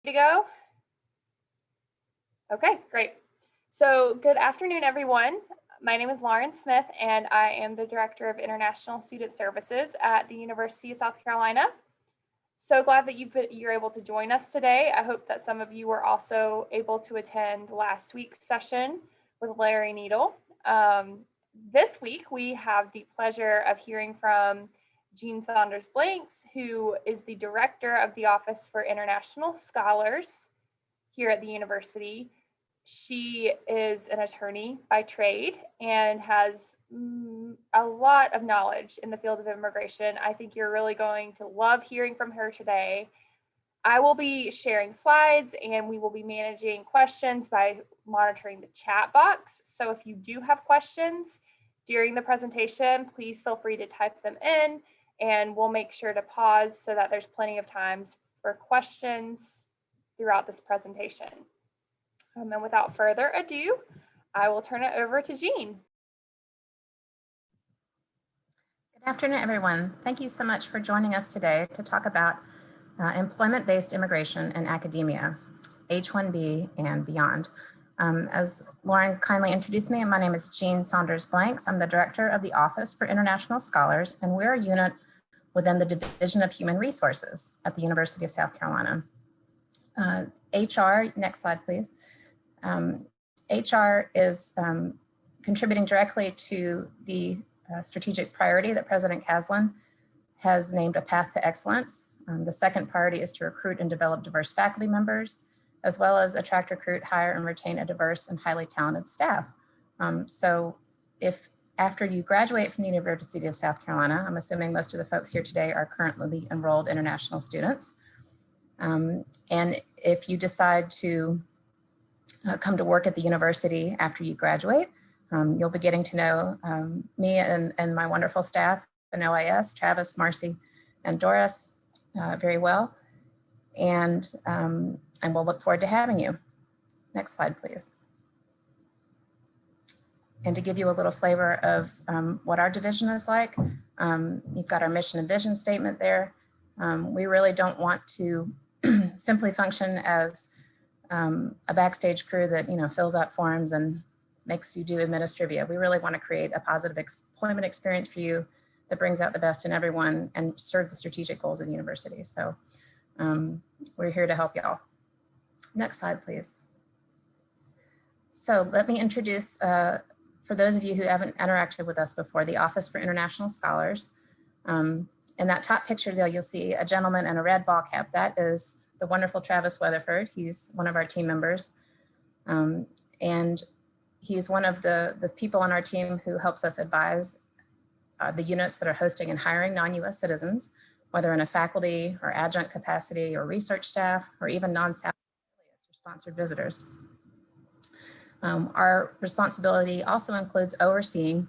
To go? Okay, great. So good afternoon, everyone. My name is Lauren Smith, and I am the Director of International Student Services at the University of South Carolina. So glad that you're able to join us today. I hope that some of you were also able to attend last week's session with Larry Needle. This week, we have the pleasure of hearing from Jean Saunder-Blanks, who is the Director of the Office for International Scholars here at the university. She is an attorney by trade and has a lot of knowledge in the field of immigration. I think you're really going to love hearing from her today. I will be sharing slides and we will be managing questions by monitoring the chat box. So if you do have questions during the presentation, please feel free to type them in and we'll make sure to pause so that there's plenty of time for questions throughout this presentation. And without further ado, I will turn it over to Jean. Good afternoon, everyone. Thank you so much for joining us today to talk about employment-based immigration in academia, H1B and beyond. As Lauren kindly introduced me, my name is Jean Saunder-Blanks. I'm the Director of the Office for International Scholars, and we're a unit within the Division of Human Resources at the University of South Carolina. HR, next slide, please. HR is contributing directly to the strategic priority that President Kaslan has named a path to excellence. The second priority is to recruit and develop diverse faculty members, as well as attract, recruit, hire, and retain a diverse and highly talented staff. So if after you graduate from the University of South Carolina, I'm assuming most of the folks here today are currently enrolled international students. And if you decide to come to work at the university after you graduate, you'll be getting to know me and my wonderful staff in OIS, Travis, Marcy, and Doris very well. And we'll look forward to having you. Next slide, please. And to give you a little flavor of what our division is like, you've got our mission and vision statement there. We really don't want to simply function as a backstage crew that fills out forms and makes you do administrivia. We really want to create a positive employment experience for you that brings out the best in everyone and serves the strategic goals of the university. So we're here to help y'all. Next slide, please. So let me introduce, for those of you who haven't interacted with us before, the Office for International Scholars. In that top picture there, you'll see a gentleman in a red ball cap. That is the wonderful Travis Weatherford. He's one of our team members. And he's one of the people on our team who helps us advise the units that are hosting and hiring non-US citizens, whether in a faculty or adjunct capacity or research staff, or even non-salary affiliates or sponsored visitors. Our responsibility also includes overseeing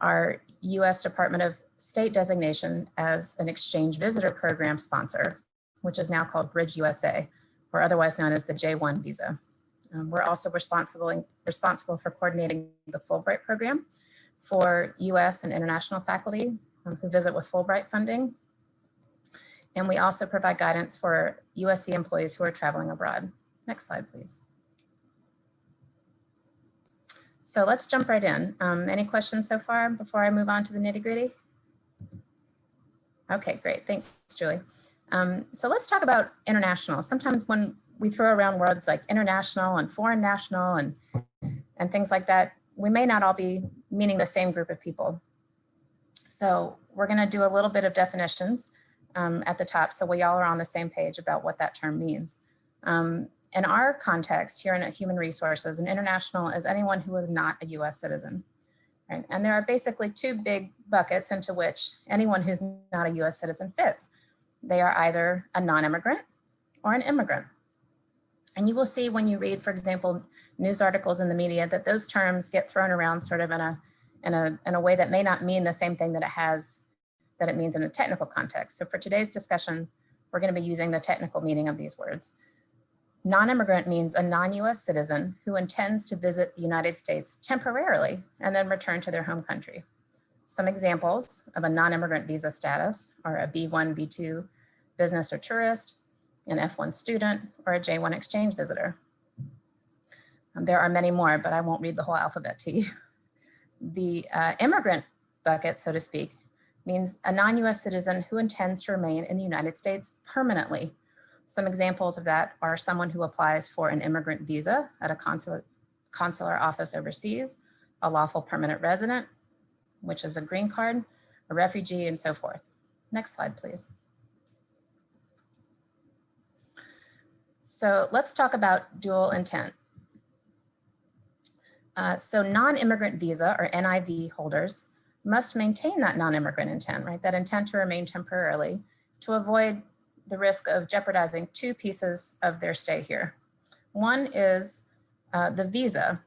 our US Department of State designation as an exchange visitor program sponsor, which is now called Bridge USA, or otherwise known as the J1 visa. We're also responsible for coordinating the Fulbright program for US and international faculty who visit with Fulbright funding. And we also provide guidance for USC employees who are traveling abroad. Next slide, please. So let's jump right in. Any questions so far before I move on to the nitty-gritty? Okay, great. Thanks, Julie. So let's talk about international. Sometimes when we throw around words like international and foreign national and things like that, we may not all be meaning the same group of people. So we're going to do a little bit of definitions at the top so we all are on the same page about what that term means. In our context here in Human Resources, an international is anyone who is not a US citizen. Right? And there are basically two big buckets into which anyone who's not a US citizen fits. They are either a non-immigrant or an immigrant. And you will see when you read, for example, news articles in the media that those terms get thrown around sort of in a way that may not mean the same thing that it means in a technical context. So for today's discussion, we're going to be using the technical meaning of these words. Non-immigrant means a non-US citizen who intends to visit the United States temporarily and then return to their home country. Some examples of a non-immigrant visa status are a B1, B2 business or tourist, an F1 student, or a J1 exchange visitor. There are many more, but I won't read the whole alphabet to you. The immigrant bucket, so to speak, means a non-US citizen who intends to remain in the United States permanently. Some examples of that are someone who applies for an immigrant visa at a consular office overseas, a lawful permanent resident, which is a green card, a refugee, and so forth. Next slide, please. So let's talk about dual intent. So non-immigrant visa or NIV holders must maintain that non-immigrant intent, right? That intent to remain temporarily to avoid the risk of jeopardizing two pieces of their stay here. One is the visa,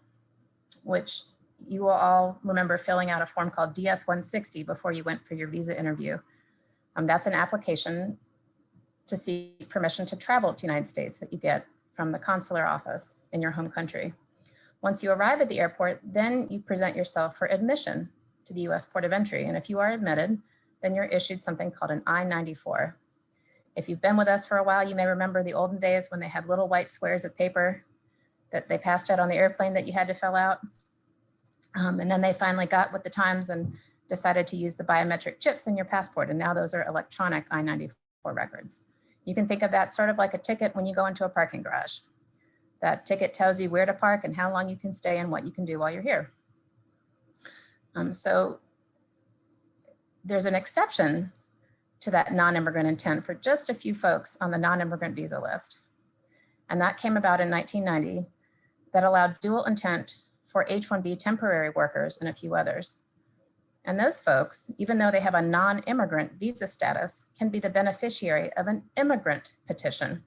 which you will all remember filling out a form called DS-160 before you went for your visa interview. That's an application to seek permission to travel to the United States that you get from the consular office in your home country. Once you arrive at the airport, then you present yourself for admission to the US port of entry. And if you are admitted, then you're issued something called an I-94. If you've been with us for a while, you may remember the olden days when they had little white squares of paper that they passed out on the airplane that you had to fill out. And then they finally got with the times and decided to use the biometric chips in your passport. And now those are electronic I-94 records. You can think of that sort of like a ticket when you go into a parking garage. That ticket tells you where to park and how long you can stay and what you can do while you're here. So there's an exception to that non-immigrant intent for just a few folks on the non-immigrant visa list. And that came about in 1990 that allowed dual intent for H1B temporary workers and a few others. And those folks, even though they have a non-immigrant visa status, can be the beneficiary of an immigrant petition.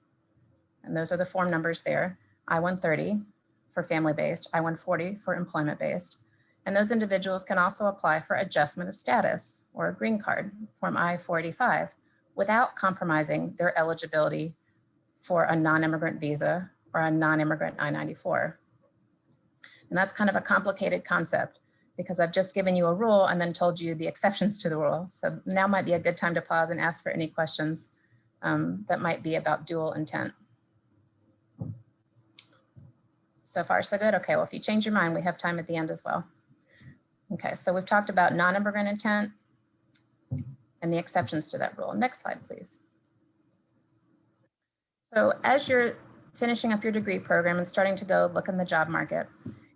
And those are the form numbers there. I-130 for family-based, I-140 for employment-based. And those individuals can also apply for adjustment of status or a green card, form I-485, without compromising their eligibility for a non-immigrant visa or a non-immigrant I-94. And that's kind of a complicated concept because I've just given you a rule and then told you the exceptions to the rule. So now might be a good time to pause and ask for any questions that might be about dual intent. So far, so good. Okay, well, if you change your mind, we have time at the end as well. Okay, so we've talked about non-immigrant intent and the exceptions to that rule. Next slide, please. So as you're finishing up your degree program and starting to go look in the job market,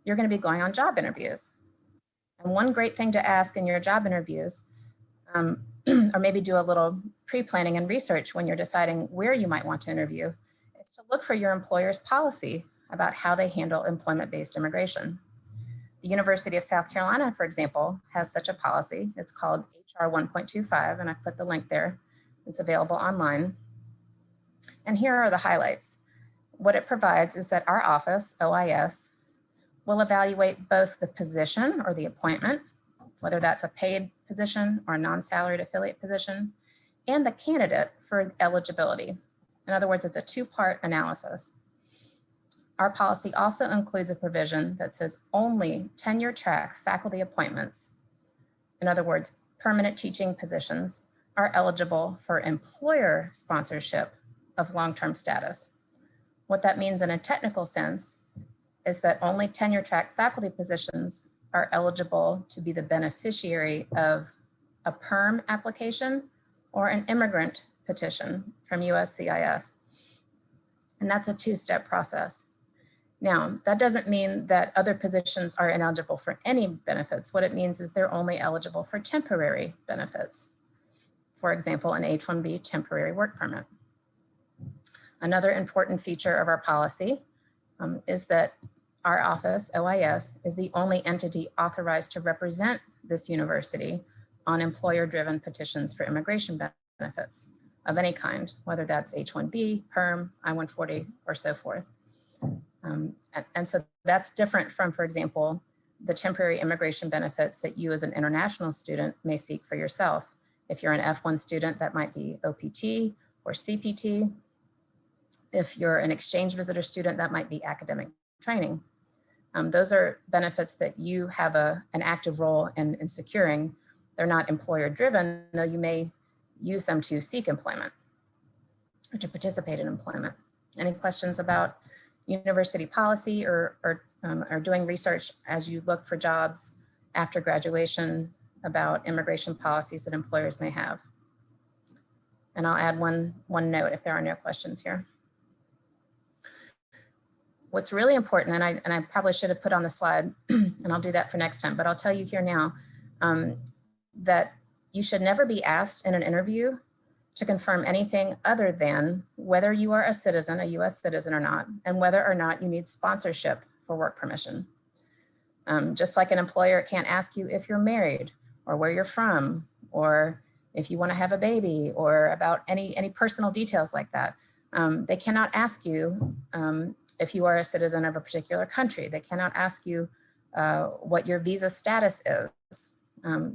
you're going to be going on job interviews. And one great thing to ask in your job interviews, or maybe do a little pre-planning and research when you're deciding where you might want to interview, is to look for your employer's policy about how they handle employment-based immigration. The University of South Carolina, for example, has such a policy. It's called HR 1.25, and I've put the link there. It's available online. And here are the highlights. What it provides is that our office, OIS, will evaluate both the position or the appointment, whether that's a paid position or a non-salaried affiliate position, and the candidate for eligibility. In other words, it's a two-part analysis. Our policy also includes a provision that says only tenure track faculty appointments, in other words, permanent teaching positions, are eligible for employer sponsorship of long-term status. What that means in a technical sense is that only tenure track faculty positions are eligible to be the beneficiary of a perm application or an immigrant petition from UofSC ISS. And that's a two-step process. Now, that doesn't mean that other positions are ineligible for any benefits. What it means is they're only eligible for temporary benefits. For example, an H1B temporary work permit. Another important feature of our policy is that our office, OIS, is the only entity authorized to represent this university on employer-driven petitions for immigration benefits of any kind, whether that's H1B, PERM, I-140, or so forth. And so that's different from, for example, the temporary immigration benefits that you as an international student may seek for yourself. If you're an F1 student, that might be OPT or CPT. If you're an exchange visitor student, that might be academic training. Those are benefits that you have an active role in securing. They're not employer driven, though you may use them to seek employment. or to participate in employment. Any questions about university policy or doing research as you look for jobs after graduation about immigration policies that employers may have? And I'll add one note if there are no questions here. What's really important, and I probably should have put on the slide, and I'll do that for next time, but I'll tell you here now, that you should never be asked in an interview to confirm anything other than whether you are a citizen, a US citizen or not, and whether or not you need sponsorship for work permission. Just like an employer can't ask you if you're married or where you're from, or if you want to have a baby, or about any personal details like that. They cannot ask you if you are a citizen of a particular country. They cannot ask you what your visa status is.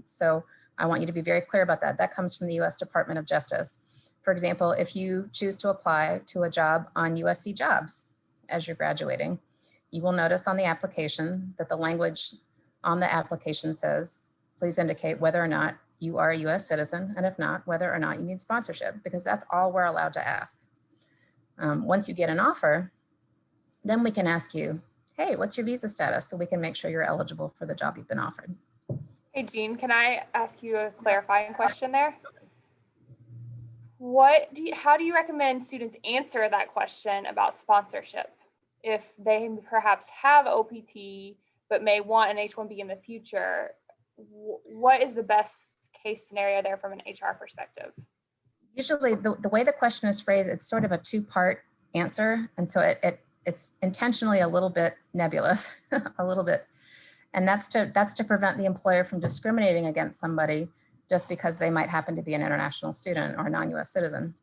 So I want you to be very clear about that. That comes from the US Department of Justice. For example, if you choose to apply to a job on USC Jobs as you're graduating, you will notice on the application that the language on the application says, please indicate whether or not you are a US citizen, and if not, whether or not you need sponsorship, because that's all we're allowed to ask. Once you get an offer, then we can ask you, hey, what's your visa status? So we can make sure you're eligible for the job you've been offered. Hey, Jean, can I ask you a clarifying question there? How do you recommend students answer that question about sponsorship if they perhaps have OPT but may want an H1B in the future? What is the best case scenario there from an HR perspective? Usually the way the question is phrased, it's sort of a two-part answer. And so it's intentionally a little bit nebulous, a little bit. And that's to prevent the employer from discriminating against somebody just because they might happen to be an international student or a non-US citizen.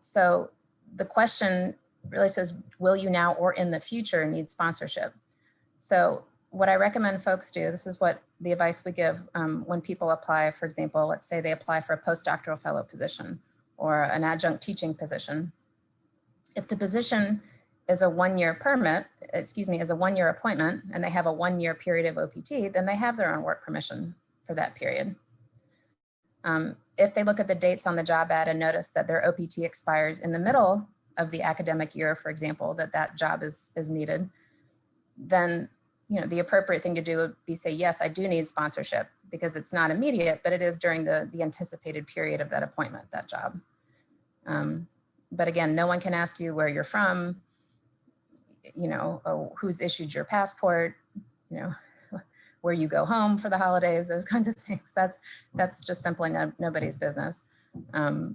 So the question really says, will you now or in the future need sponsorship? So what I recommend folks do, this is what the advice we give when people apply, for example, let's say they apply for a postdoctoral fellow position or an adjunct teaching position. If the position is a one-year permit, is a one-year appointment, and they have a one-year period of OPT, then they have their own work permission for that period. If they look at the dates on the job ad and notice that their OPT expires in the middle of the academic year, for example, that job is needed, then the appropriate thing to do would be say, yes, I do need sponsorship, because it's not immediate, but it is during the anticipated period of that appointment, that job. But again, no one can ask you where you're from, who's issued your passport, where you go home for the holidays, those kinds of things. That's just simply nobody's business,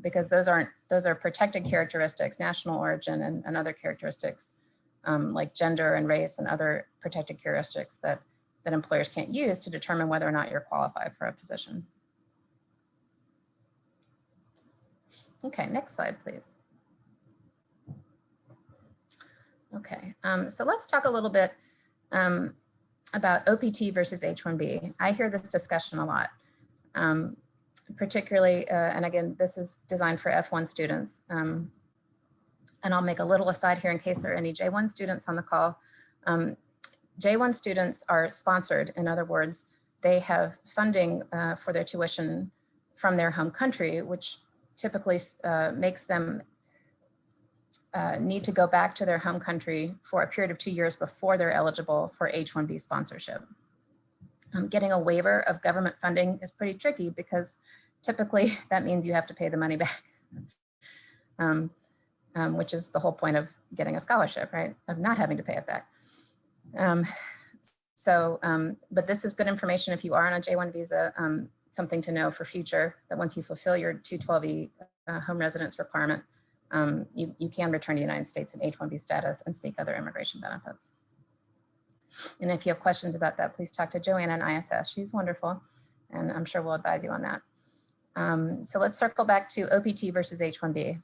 because those are protected characteristics, national origin and other characteristics like gender and race and other protected characteristics that employers can't use to determine whether or not you're qualified for a position. Okay, next slide, please. Okay, so let's talk a little bit about OPT versus H1B. I hear this discussion a lot, particularly, and again, this is designed for F1 students. And I'll make a little aside here in case there are any J1 students on the call. J1 students are sponsored. In other words, they have funding for their tuition from their home country, which typically makes them need to go back to their home country for a period of 2 years before they're eligible for H1B sponsorship. Getting a waiver of government funding is pretty tricky because typically that means you have to pay the money back, which is the whole point of getting a scholarship, right? Of not having to pay it back. But this is good information if you are on a J1 visa, something to know for future, that once you fulfill your 212E home residence requirement, you can return to the United States in H1B status and seek other immigration benefits. And if you have questions about that, please talk to Joanna in ISS. She's wonderful, and I'm sure we'll advise you on that. So let's circle back to OPT versus H1B.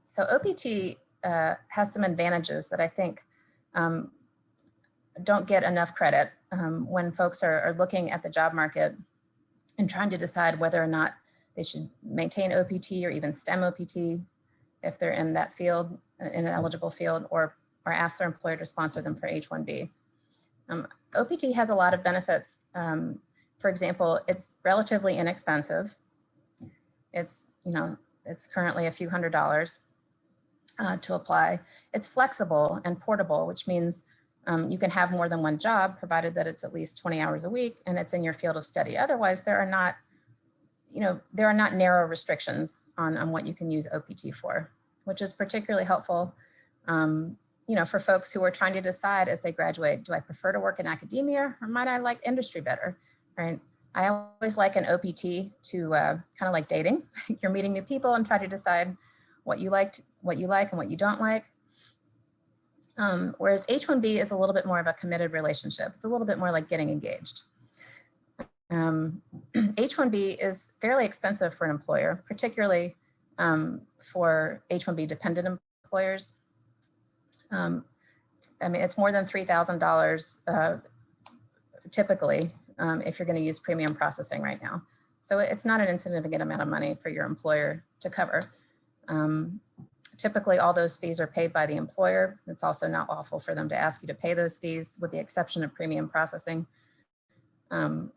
So OPT has some advantages that I think don't get enough credit when folks are looking at the job market and trying to decide whether or not they should maintain OPT or even STEM OPT if they're in that field, in an eligible field, or ask their employer to sponsor them for H1B. OPT has a lot of benefits. For example, it's relatively inexpensive. It's It's currently a few $100s to apply. It's flexible and portable, which means you can have more than one job, provided that it's at least 20 hours a week and it's in your field of study. Otherwise, there are not narrow restrictions on what you can use OPT for, which is particularly helpful, for folks who are trying to decide as they graduate, do I prefer to work in academia or might I like industry better, right? I always like an OPT to kind of like dating. You're meeting new people and try to decide what you like and what you don't like. Whereas H1B is a little bit more of a committed relationship. It's a little bit more like getting engaged. H1B is fairly expensive for an employer, particularly for H1B dependent employers. It's more than $3,000 typically if you're going to use premium processing right now. So it's not an insignificant amount of money for your employer to cover. Typically, all those fees are paid by the employer. It's also not lawful for them to ask you to pay those fees, with the exception of premium processing. And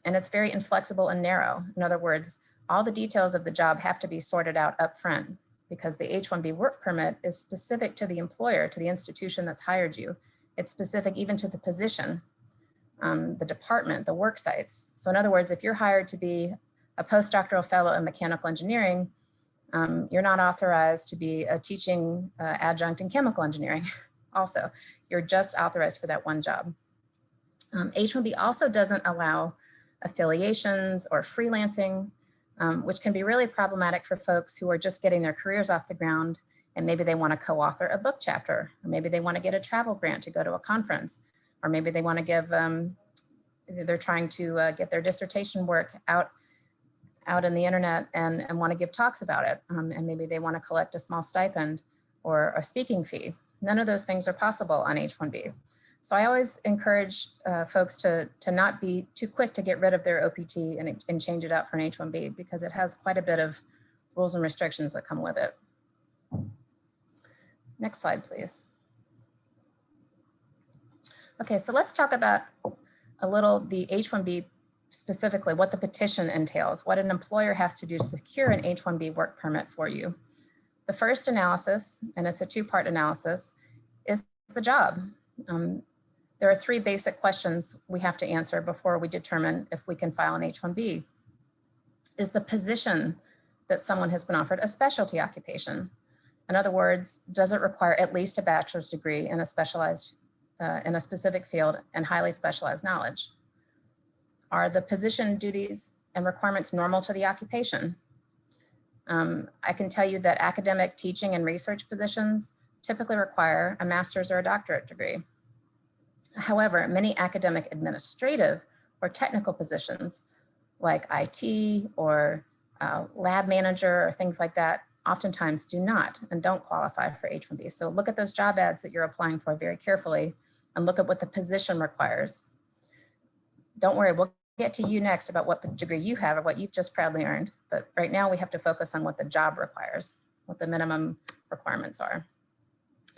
it's very inflexible and narrow. In other words, all the details of the job have to be sorted out up front, because the H1B work permit is specific to the employer, to the institution that's hired you. It's specific even to the position, the department, the work sites. So in other words, if you're hired to be a postdoctoral fellow in mechanical engineering, you're not authorized to be a teaching adjunct in chemical engineering also. You're just authorized for that one job. H1B also doesn't allow affiliations or freelancing, which can be really problematic for folks who are just getting their careers off the ground, and maybe they want to co-author a book chapter, or maybe they want to get a travel grant to go to a conference, or maybe they want to give, they're trying to get their dissertation work out in the internet and want to give talks about it. And maybe they want to collect a small stipend or a speaking fee. None of those things are possible on H1B. So I always encourage folks to not be too quick to get rid of their OPT and change it out for an H1B, because it has quite a bit of rules and restrictions that come with it. Next slide, please. Okay, so let's talk about a little the H1B, specifically what the petition entails, what an employer has to do to secure an H1B work permit for you. The first analysis, and it's a two-part analysis, is the job. There are three basic questions we have to answer before we determine if we can file an H1B. Is the position that someone has been offered a specialty occupation? In other words, does it require at least a bachelor's degree in a specialized, in a specific field and highly specialized knowledge? Are the position duties and requirements normal to the occupation? I can tell you that academic teaching and research positions typically require a master's or a doctorate degree. However, many academic administrative or technical positions like IT or lab manager or things like that oftentimes do not and don't qualify for H1B. So look at those job ads that you're applying for very carefully and look at what the position requires. Don't worry, we'll get to you next about what degree you have or what you've just proudly earned. But right now we have to focus on what the job requires, what the minimum requirements are.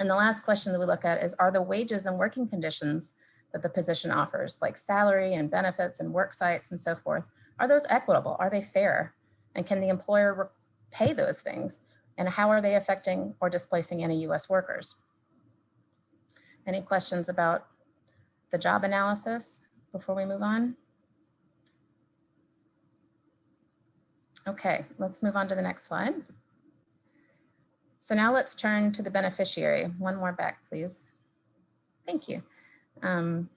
And the last question that we look at is, are the wages and working conditions that the position offers, like salary and benefits and work sites and so forth, are those equitable? Are they fair? And can the employer pay those things? And how are they affecting or displacing any US workers? Any questions about the job analysis before we move on? Okay, let's move on to the next slide. So now let's turn to the beneficiary. One more back, please. Thank you. Let's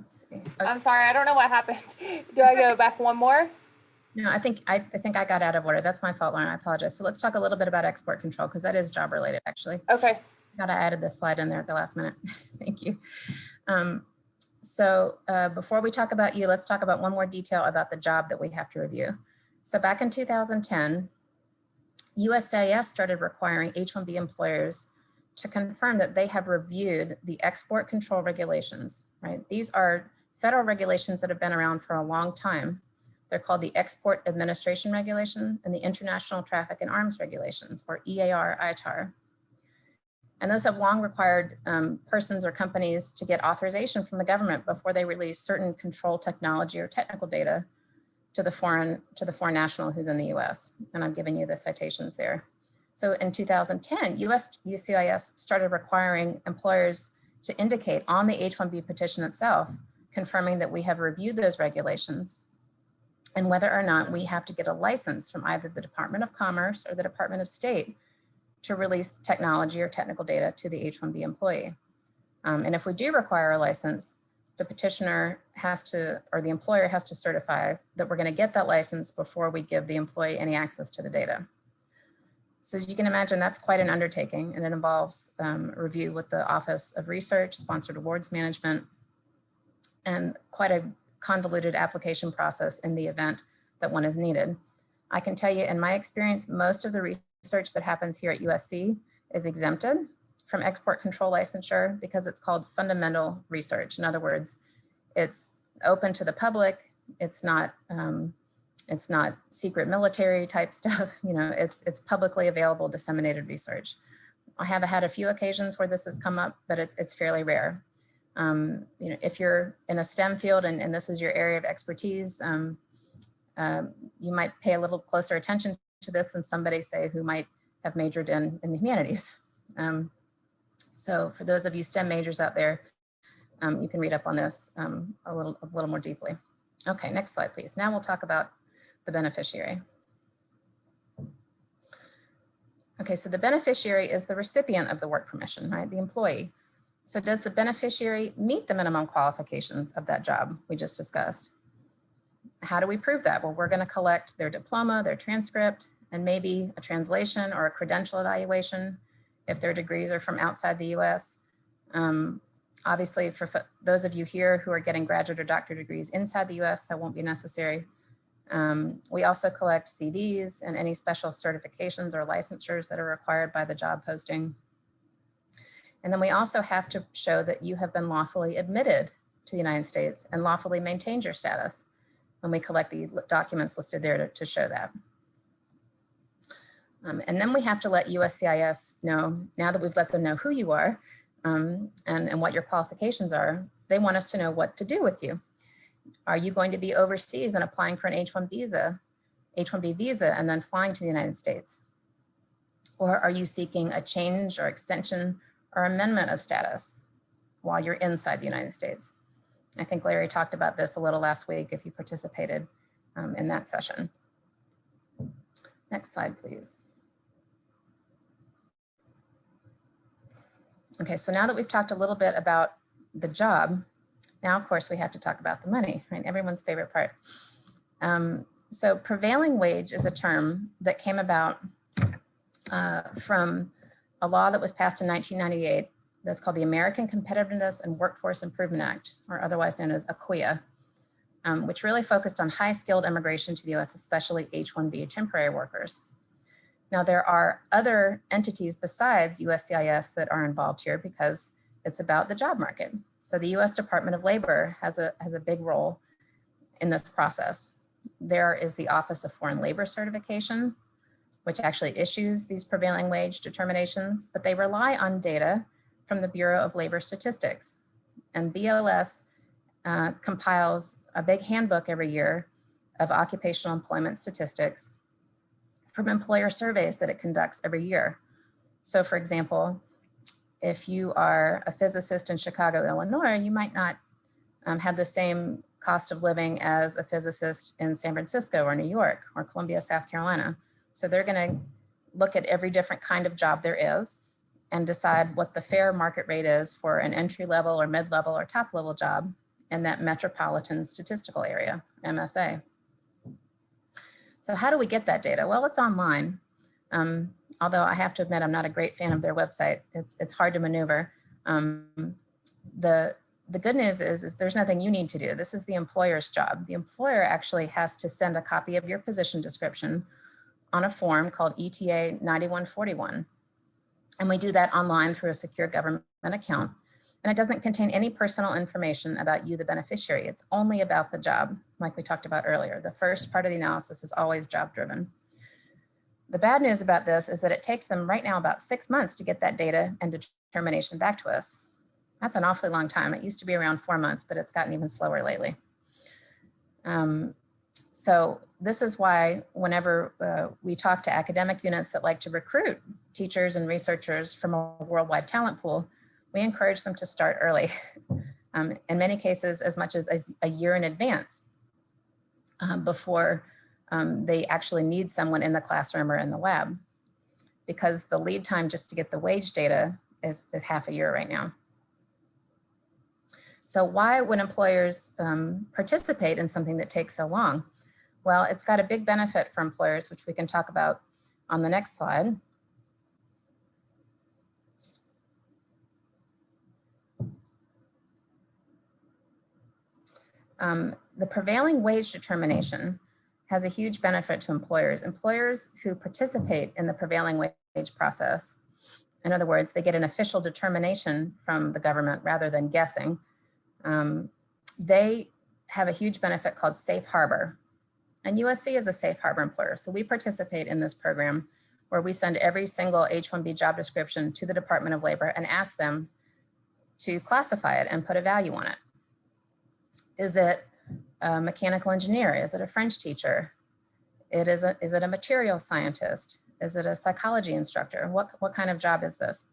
see. Okay. I'm sorry, I don't know what happened. Do I go back one more? No, I think I got out of order. That's my fault, Lauren. I apologize. So let's talk a little bit about export control, because that is job related, actually. Okay. I added this slide in there at the last minute. Thank you. Before we talk about you, let's talk about one more detail about the job that we have to review. So back in 2010, USCIS started requiring H1B employers to confirm that they have reviewed the export control regulations, right? These are federal regulations that have been around for a long time. They're called the Export Administration Regulation and the International Traffic in Arms Regulations, or EAR-ITAR. And those have long required persons or companies to get authorization from the government before they release certain control technology or technical data to the foreign national who's in the US. And I'm giving you the citations there. So in 2010, USCIS started requiring employers to indicate on the H1B petition itself, confirming that we have reviewed those regulations and whether or not we have to get a license from either the Department of Commerce or the Department of State to release technology or technical data to the H1B employee. And if we do require a license, the petitioner has to, or the employer has to certify that we're going to get that license before we give the employee any access to the data. So as you can imagine, that's quite an undertaking, and it involves review with the Office of Research, Sponsored Awards Management, and quite a convoluted application process in the event that one is needed. I can tell you in my experience, most of the research that happens here at USC is exempted from export control licensure because it's called fundamental research. In other words, it's open to the public. It's not secret military type stuff. You know, it's publicly available, disseminated research. I have had a few occasions where this has come up, but it's fairly rare. You know, if you're in a STEM field and this is your area of expertise, you might pay a little closer attention to this than somebody, say, who might have majored in the humanities. So for those of you STEM majors out there, you can read up on this a little more deeply. Okay, next slide, please. Now we'll talk about the beneficiary. Okay, so the beneficiary is the recipient of the work permission, right? The employee. So does the beneficiary meet the minimum qualifications of that job we just discussed? How do we prove that? Well, we're going to collect their diploma, their transcript, and maybe a translation or a credential evaluation if their degrees are from outside the US. Obviously, for those of you here who are getting graduate or doctorate degrees inside the US, that won't be necessary. We also collect CVs and any special certifications or licensures that are required by the job posting. And then we also have to show that you have been lawfully admitted to the United States and lawfully maintained your status when we collect the documents listed there to show that. And then we have to let USCIS know, now that we've let them know who you are and what your qualifications are, they want us to know what to do with you. Are you going to be overseas and applying for an H1B visa and then flying to the United States? Or are you seeking a change or extension or amendment of status while you're inside the United States? I think Larry talked about this a little last week if you participated in that session. Next slide, please. Okay, so now that we've talked a little bit about the job, now of course we have to talk about the money, right? Everyone's favorite part. So prevailing wage is a term that came about from a law that was passed in 1998 that's called the American Competitiveness and Workforce Improvement Act, or otherwise known as ACWIA, which really focused on high-skilled immigration to the US, especially H1B temporary workers. Now, there are other entities besides USCIS that are involved here because it's about the job market. So the US Department of Labor has a big role in this process. There is the Office of Foreign Labor Certification, which actually issues these prevailing wage determinations, but they rely on data from the Bureau of Labor Statistics. And BLS compiles a big handbook every year of occupational employment statistics from employer surveys that it conducts every year. So for example, if you are a physicist in Chicago, Illinois, you might not have the same cost of living as a physicist in San Francisco or New York or Columbia, South Carolina. So they're going to look at every different kind of job there is and decide what the fair market rate is for an entry level or mid-level or top level job in that metropolitan statistical area, MSA. So how do we get that data? Well, it's online. Although I have to admit, I'm not a great fan of their website. It's hard to maneuver. The good news is there's nothing you need to do. This is the employer's job. The employer actually has to send a copy of your position description on a form called ETA 9141. And we do that online through a secure government account. And it doesn't contain any personal information about you, the beneficiary. It's only about the job, like we talked about earlier. The first part of the analysis is always job driven. The bad news about this is that it takes them right now about 6 months to get that data and determination back to us. That's an awfully long time. It used to be around 4 months, but it's gotten even slower lately. So this is why whenever we talk to academic units that like to recruit teachers and researchers from a worldwide talent pool, we encourage them to start early, in many cases as much as a year in advance, before they actually need someone in the classroom or in the lab, because the lead time just to get the wage data is half a year right now. So why would employers participate in something that takes so long? Well, it's got a big benefit for employers, which we can talk about on the next slide. The prevailing wage determination has a huge benefit to employers. Employers who participate in the prevailing wage process, in other words, they get an official determination from the government rather than guessing, they have a huge benefit called safe harbor. And USC is a safe harbor employer. So we participate in this program where we send every single H1B job description to the Department of Labor and ask them to classify it and put a value on it. Is it a mechanical engineer? Is it a French teacher? Is it a material scientist? Is it a psychology instructor? What kind of job is this?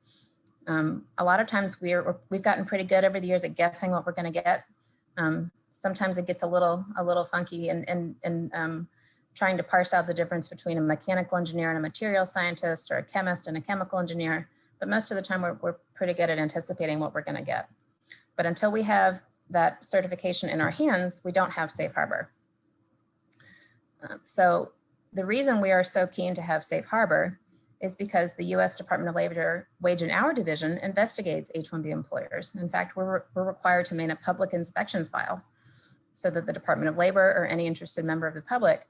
A lot of times we've gotten pretty good over the years at guessing what we're going to get. Sometimes it gets a little funky and trying to parse out the difference between a mechanical engineer and a material scientist, or a chemist and a chemical engineer. But most of the time we're pretty good at anticipating what we're going to get. But until we have that certification in our hands, we don't have safe harbor. So the reason we are so keen to have safe harbor is because the U.S. Department of Labor Wage and Hour Division investigates H-1B employers. In fact, we're required to maintain a public inspection file so that the Department of Labor or any interested member of the public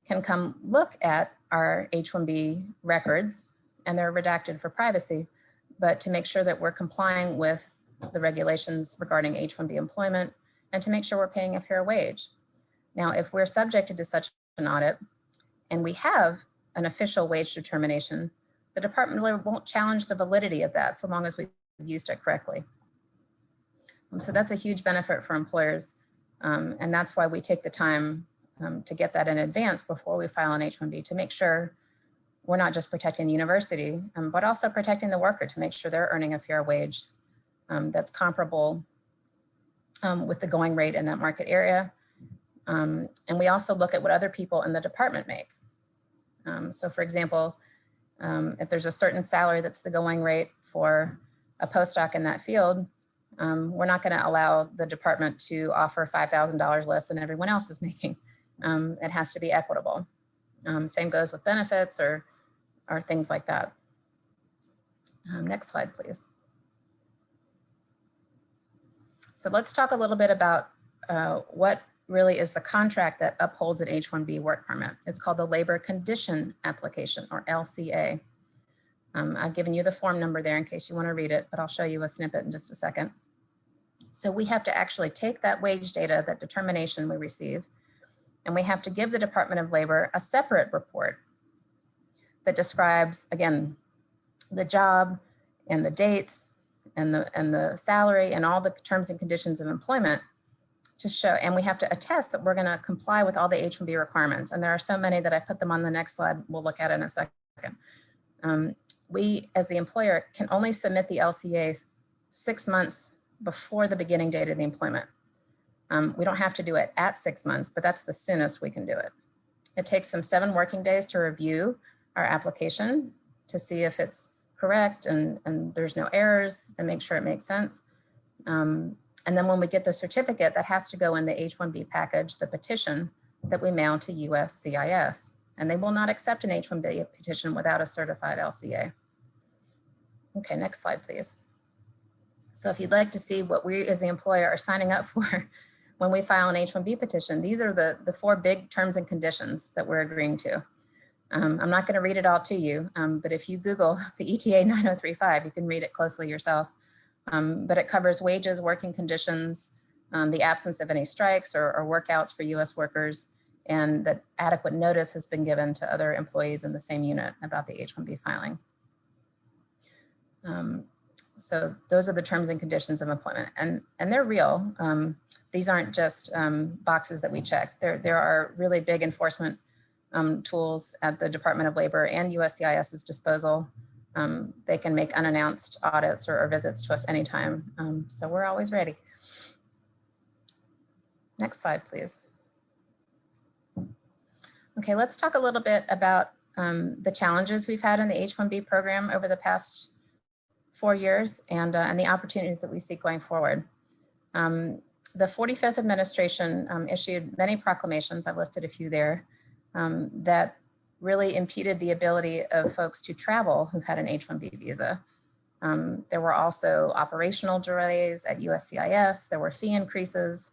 can come look at our H-1B records, and they're redacted for privacy, but to make sure that we're complying with the regulations regarding H-1B employment and to make sure we're paying a fair wage. Now, if we're subjected to such an audit and we have an official wage determination, the Department of Labor won't challenge the validity of that so long as we've used it correctly. So that's a huge benefit for employers. And that's why we take the time to get that in advance before we file an H-1B, to make sure we're not just protecting the university, but also protecting the worker, to make sure they're earning a fair wage that's comparable with the going rate in that market area. And we also look at what other people in the department make. So for example, if there's a certain salary that's the going rate for a postdoc in that field, we're not going to allow the department to offer $5,000 less than everyone else is making. It has to be equitable. Same goes with benefits or things like that. Next slide, please. So let's talk a little bit about what really is the contract that upholds an H-1B work permit. It's called the Labor Condition Application, or LCA. I've given you the form number there in case you want to read it, but I'll show you a snippet in just a second. So we have to actually take that wage data, that determination we receive, and we have to give the Department of Labor a separate report that describes, again, the job and the dates and the salary and all the terms and conditions of employment to show, and we have to attest that we're going to comply with all the H-1B requirements. And there are so many that I put them on the next slide. We'll look at in a second. We, as the employer, can only submit the LCA 6 months before the beginning date of the employment. We don't have to do it at 6 months, but that's the soonest we can do it. It takes them 7 working days to review our application to see if it's correct and there's no errors, and make sure it makes sense. And then when we get the certificate, that has to go in the H-1B package, the petition that we mail to UofSC ISS. And they will not accept an H-1B petition without a certified LCA. Okay, next slide, please. So if you'd like to see what we as the employer are signing up for when we file an H-1B petition, these are the 4 big terms and conditions that we're agreeing to. I'm not going to read it all to you, but if you Google the ETA 9035, you can read it closely yourself. But it covers wages, working conditions, the absence of any strikes or workouts for U.S. workers, and that adequate notice has been given to other employees in the same unit about the H-1B filing. So those are the terms and conditions of employment, and they're real. these aren't just boxes that we check. There are really big enforcement tools at the Department of Labor and USCIS's disposal. They can make unannounced audits or visits to us anytime. So we're always ready. Next slide, please. Okay, let's talk a little bit about the challenges we've had in the H1B program over the past 4 years and the opportunities that we see going forward. The 45th administration issued many proclamations, I've listed a few there, that really impeded the ability of folks to travel who had an H1B visa. There were also operational delays at USCIS, there were fee increases,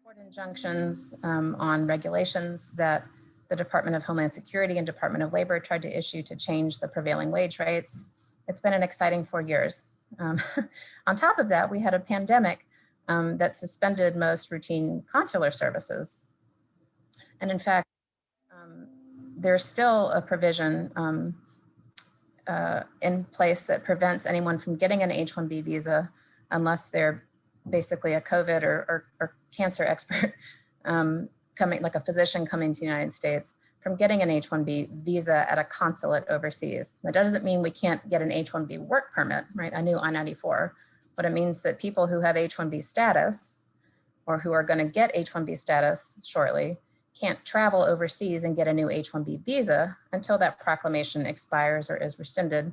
court injunctions on regulations that the Department of Homeland Security and Department of Labor tried to issue to change the prevailing wage rates. It's been an exciting 4 years. On top of that, we had a pandemic that suspended most routine consular services. And in fact, there's still a provision in place that prevents anyone from getting an H1B visa unless they're basically a COVID or cancer expert coming, like a physician coming to the United States, from getting an H1B visa at a consulate overseas. That doesn't mean we can't get an H1B work permit, right? A new I-94, but it means that people who have H1B status or who are going to get H1B status shortly can't travel overseas and get a new H1B visa until that proclamation expires or is rescinded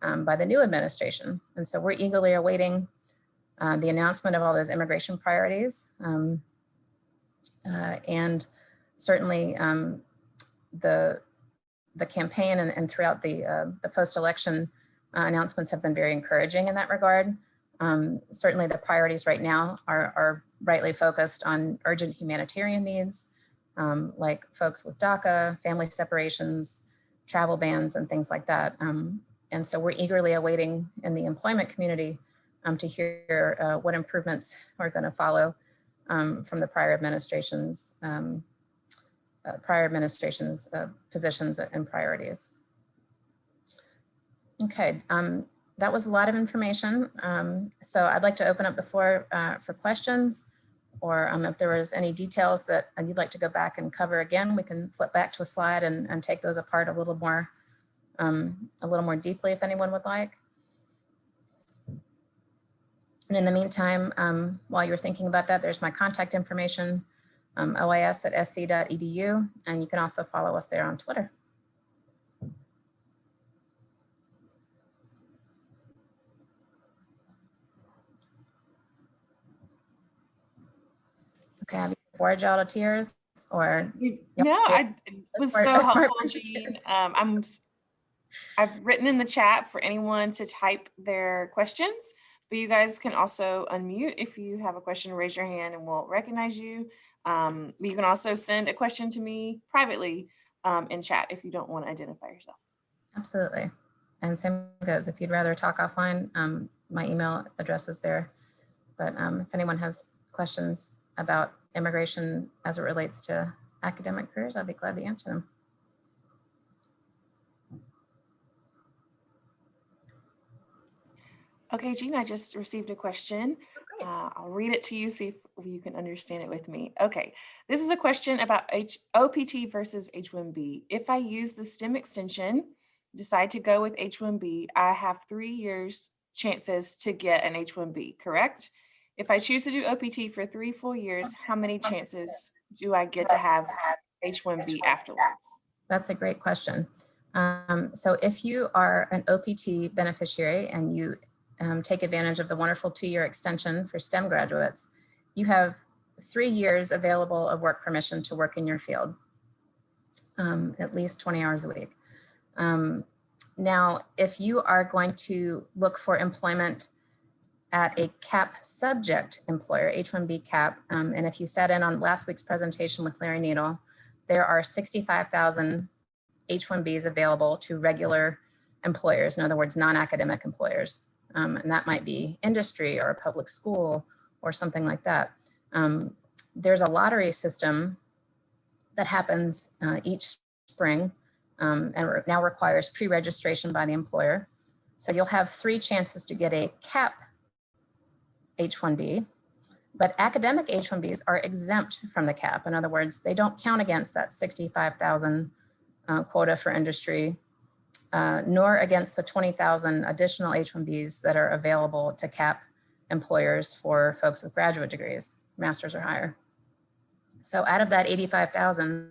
by the new administration. And so we're eagerly awaiting the announcement of all those immigration priorities. And certainly the campaign and throughout the post-election announcements have been very encouraging in that regard. Certainly the priorities right now are rightly focused on urgent humanitarian needs, like folks with DACA, family separations, travel bans, and things like that. And so we're eagerly awaiting in the employment community to hear what improvements are going to follow from the prior administration's positions and priorities. Okay, that was a lot of information. So I'd like to open up the floor for questions, or if there was any details that you'd like to go back and cover again, we can flip back to a slide and take those apart a little more deeply if anyone would like. And in the meantime, while you're thinking about that, there's my contact information, ois@sc.edu, and you can also follow us there on Twitter. Okay, have you bored y'all to tears? Or no, it was so helpful, Jean. I've written in the chat for anyone to type their questions, but you guys can also unmute if you have a question, raise your hand and we'll recognize you. You can also send a question to me privately in chat if you don't want to identify yourself. Absolutely. And same goes, if you'd rather talk offline, my email address is there. But if anyone has questions about immigration as it relates to academic careers, I'd be glad to answer them. Okay, Jean, I just received a question. I'll read it to you, see if you can understand it with me. Okay, this is a question about OPT versus H1B. If I use the STEM extension, decide to go with H1B, I have 3 years chances to get an H1B, correct? If I choose to do OPT for 3 full years, how many chances do I get to have H1B afterwards? That's a great question. So if you are an OPT beneficiary and you take advantage of the wonderful 2-year extension for STEM graduates, you have 3 years available of work permission to work in your field, at least 20 hours a week. Now, if you are going to look for employment at a CAP subject employer, H1B CAP, and if you sat in on last week's presentation with Larry Needle, there are 65,000 H1Bs available to regular employers, in other words, non-academic employers. And that might be industry or a public school or something like that. There's a lottery system that happens each spring and now requires pre-registration by the employer. So you'll have 3 chances to get a CAP H1B. But academic H1Bs are exempt from the cap. In other words, they don't count against that 65,000 quota for industry, nor against the 20,000 additional H1Bs that are available to cap employers for folks with graduate degrees, master's or higher. So out of that 85,000,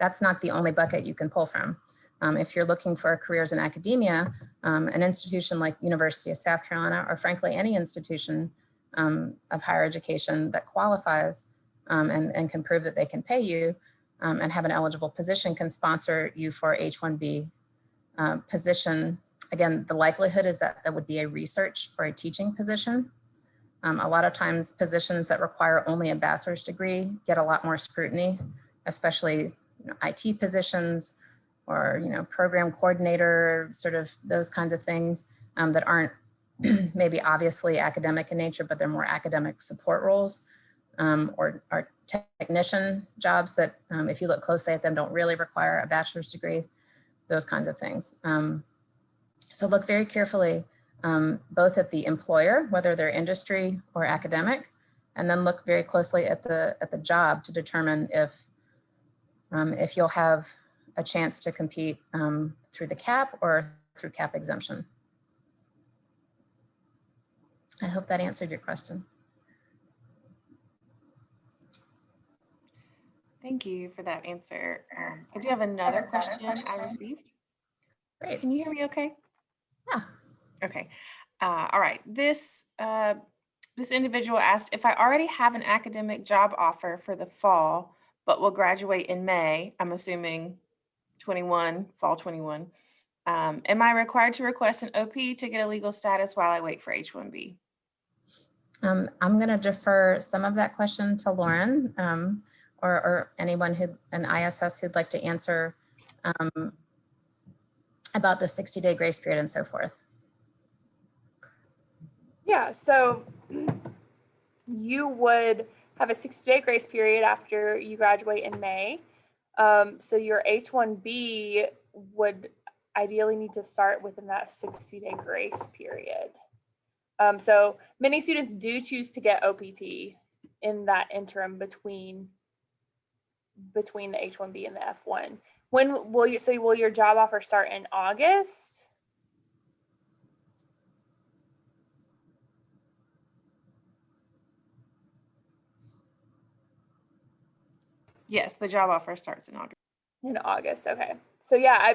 that's not the only bucket you can pull from. If you're looking for careers in academia, an institution like University of South Carolina, or frankly, any institution of higher education that qualifies and can prove that they can pay you and have an eligible position can sponsor you for H1B position. Again, the likelihood is that that would be a research or a teaching position. A lot of times positions that require only a bachelor's degree get a lot more scrutiny, especially IT positions or program coordinator, sort of those kinds of things that aren't maybe obviously academic in nature, but they're more academic support roles or technician jobs that if you look closely at them don't really require a bachelor's degree, those kinds of things. So look very carefully both at the employer, whether they're industry or academic, and then look very closely at the job to determine if you'll have a chance to compete through the cap or through cap exemption. I hope that answered your question. Thank you for that answer. I do have another question I received. Great. Can you hear me okay? Yeah. Okay. All right. This individual asked, if I already have an academic job offer for the fall, but will graduate in May, I'm assuming fall 21, am I required to request an OP to get a legal status while I wait for H1B? I'm going to defer some of that question to Lauren or anyone an ISS who'd like to answer about the 60-day grace period and so forth. Yeah, so you would have a 60-day grace period after you graduate in May. So your H1B would ideally need to start within that 60-day grace period. So many students do choose to get OPT in that interim between the H1B and the F1. When will your job offer start in August? Yes, the job offer starts in August. In August, okay. So yeah,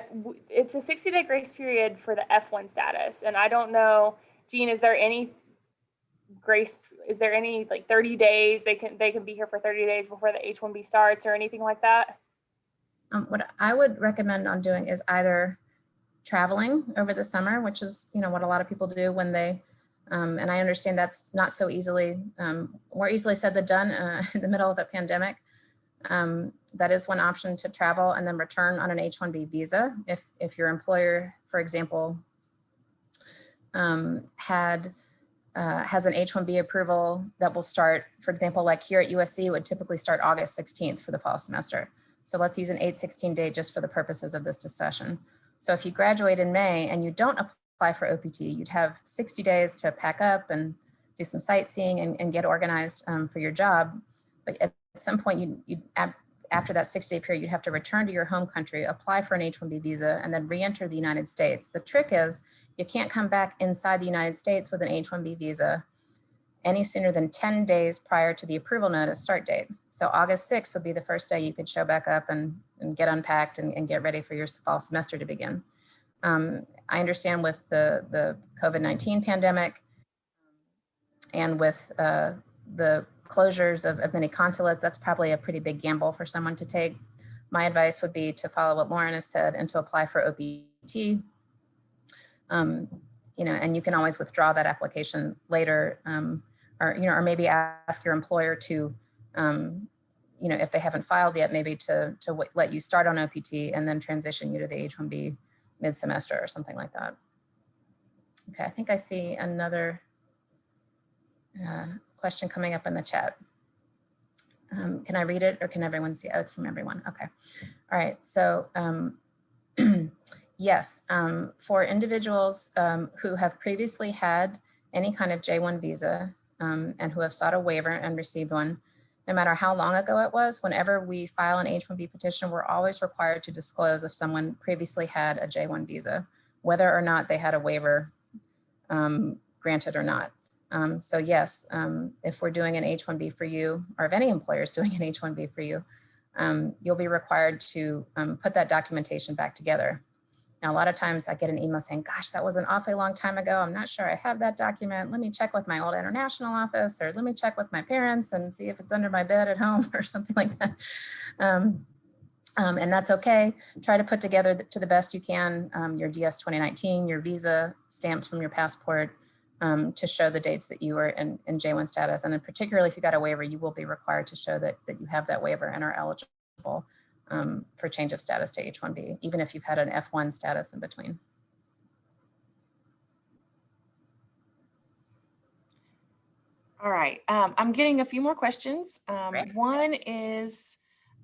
it's a 60-day grace period for the F1 status. And I don't know, Jean, is there any like 30 days they can be here for 30 days before the H1B starts or anything like that? What I would recommend on doing is either traveling over the summer, which is what a lot of people do when they and I understand that's not so easily more easily said than done in the middle of a pandemic. That is one option, to travel and then return on an H1B visa. If your employer, for example, has an H1B approval that will start, for example, like here at USC, it would typically start August 16th for the fall semester. So let's use an 8/16 date just for the purposes of this discussion. So if you graduate in May and you don't apply for OPT, you'd have 60 days to pack up and do some sightseeing and get organized for your job. But at some point, after that 60-day period, you'd have to return to your home country, apply for an H1B visa, and then re-enter the United States. The trick is you can't come back inside the United States with an H1B visa any sooner than 10 days prior to the approval notice start date. So August 6th would be the first day you could show back up and get unpacked and get ready for your fall semester to begin. I understand with the COVID-19 pandemic and with the closures of many consulates, that's probably a pretty big gamble for someone to take. My advice would be to follow what Lauren has said and to apply for OPT. And you can always withdraw that application later, or maybe ask your employer to, if they haven't filed yet, maybe to let you start on OPT and then transition you to the H1B mid-semester or something like that. Okay, I think I see another question coming up in the chat. Can I read it or can everyone see? Oh, it's from everyone. Okay. All right. So yes, for individuals who have previously had any kind of J1 visa and who have sought a waiver and received one, no matter how long ago it was, whenever we file an H-1B petition, we're always required to disclose if someone previously had a J-1 visa, whether or not they had a waiver granted or not. So yes, if we're doing an H-1B for you, or if any employer is doing an H-1B for you, you'll be required to put that documentation back together. Now, a lot of times I get an email saying, gosh, that was an awfully long time ago. I'm not sure I have that document. Let me check with my old international office, or let me check with my parents and see if it's under my bed at home or something like that. And that's okay. Try to put together to the best you can your DS 2019, your visa stamps from your passport to show the dates that you were in J1 status. And then particularly if you got a waiver, you will be required to show that you have that waiver and are eligible for change of status to H1B, even if you've had an F1 status in between. All right, I'm getting a few more questions. Great. One is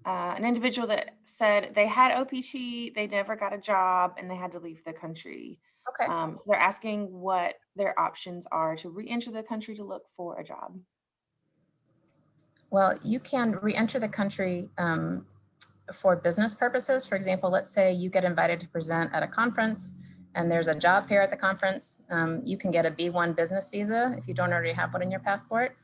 an individual that said they had OPT, they never got a job, and they had to leave the country. Okay. So they're asking what their options are to re-enter the country to look for a job. Well, you can re-enter the country for business purposes. For example, let's say you get invited to present at a conference and there's a job fair at the conference. You can get a B1 business visa if you don't already have one in your passport,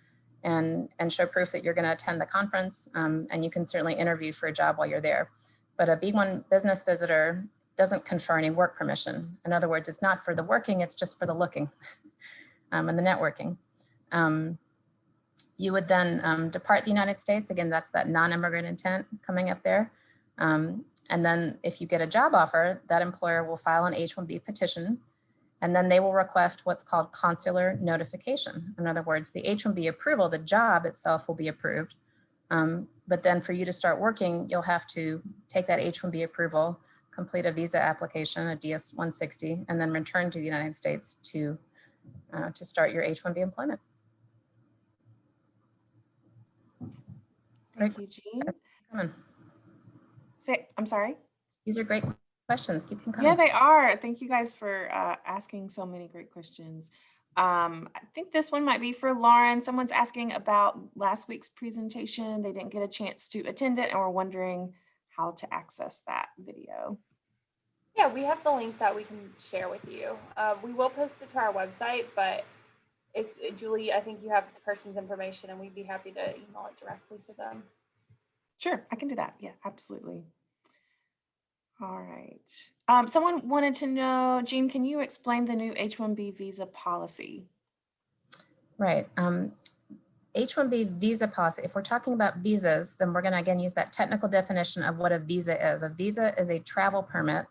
and show proof that you're going to attend the conference. And you can certainly interview for a job while you're there. But a B1 business visitor doesn't confer any work permission. In other words, it's not for the working, it's just for the looking and the networking. You would then depart the United States. Again, that's that non-immigrant intent coming up there. And then if you get a job offer, that employer will file an H-1B petition, and then they will request what's called consular notification. In other words, the H-1B approval, the job itself will be approved. But then for you to start working, you'll have to take that H-1B approval, complete a visa application, a DS-160, and then return to the United States to start your H-1B employment. Thank you, Jean. Come on. I'm sorry. These are great questions. Keep them coming. Yeah, they are. Thank you guys for asking so many great questions. I think this one might be for Lauren. Someone's asking about last week's presentation. They didn't get a chance to attend it and were wondering how to access that video. Yeah, we have the link that we can share with you. We will post it to our website, but Julie, I think you have this person's information and we'd be happy to email it directly to them. Sure, I can do that. Yeah, absolutely. All right. Someone wanted to know, Jean, can you explain the new H-1B visa policy? Right. H-1B visa policy, if we're talking about visas, then we're going to again use that technical definition of what a visa is. A visa is a travel permit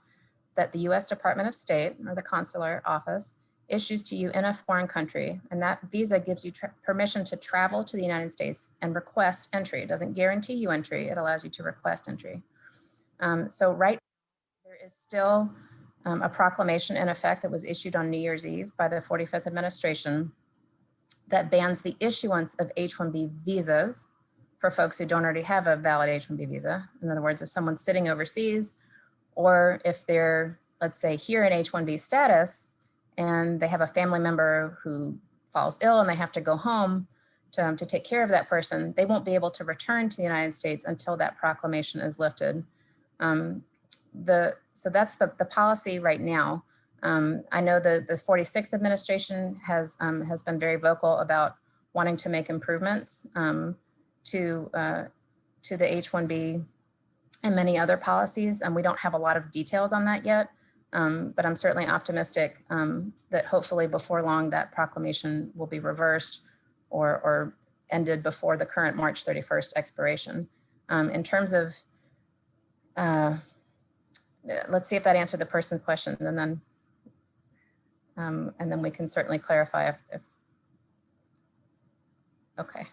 that the U.S. Department of State or the consular office issues to you in a foreign country. And that visa gives you permission to travel to the United States and request entry. It doesn't guarantee you entry. It allows you to request entry. So right now, there is still a proclamation in effect that was issued on New Year's Eve by the 45th administration that bans the issuance of H-1B visas for folks who don't already have a valid H-1B visa. In other words, if someone's sitting overseas, or if they're, let's say, here in H-1B status, and they have a family member who falls ill and they have to go home to take care of that person, they won't be able to return to the United States until that proclamation is lifted. So that's the policy right now. I know the 46th administration has been very vocal about wanting to make improvements to the H-1B and many other policies, and we don't have a lot of details on that yet. But I'm certainly optimistic that hopefully before long that proclamation will be reversed or ended before the current March 31st expiration. In terms of, let's see if that answered the person's question, and then we can certainly clarify if okay.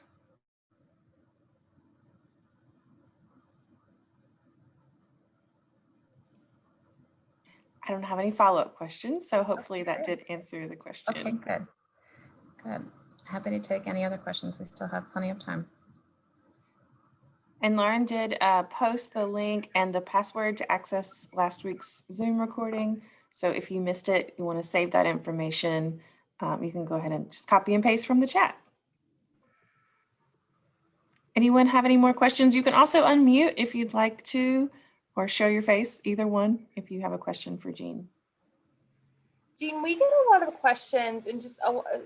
I don't have any follow-up questions, so hopefully that did answer the question. Okay, good. Good. Happy to take any other questions. We still have plenty of time. And Lauren did post the link and the password to access last week's Zoom recording. So if you missed it, you want to save that information, you can go ahead and just copy and paste from the chat. Anyone have any more questions? You can also unmute if you'd like to, or show your face, either one, if you have a question for Jean. Jean, we get a lot of questions and just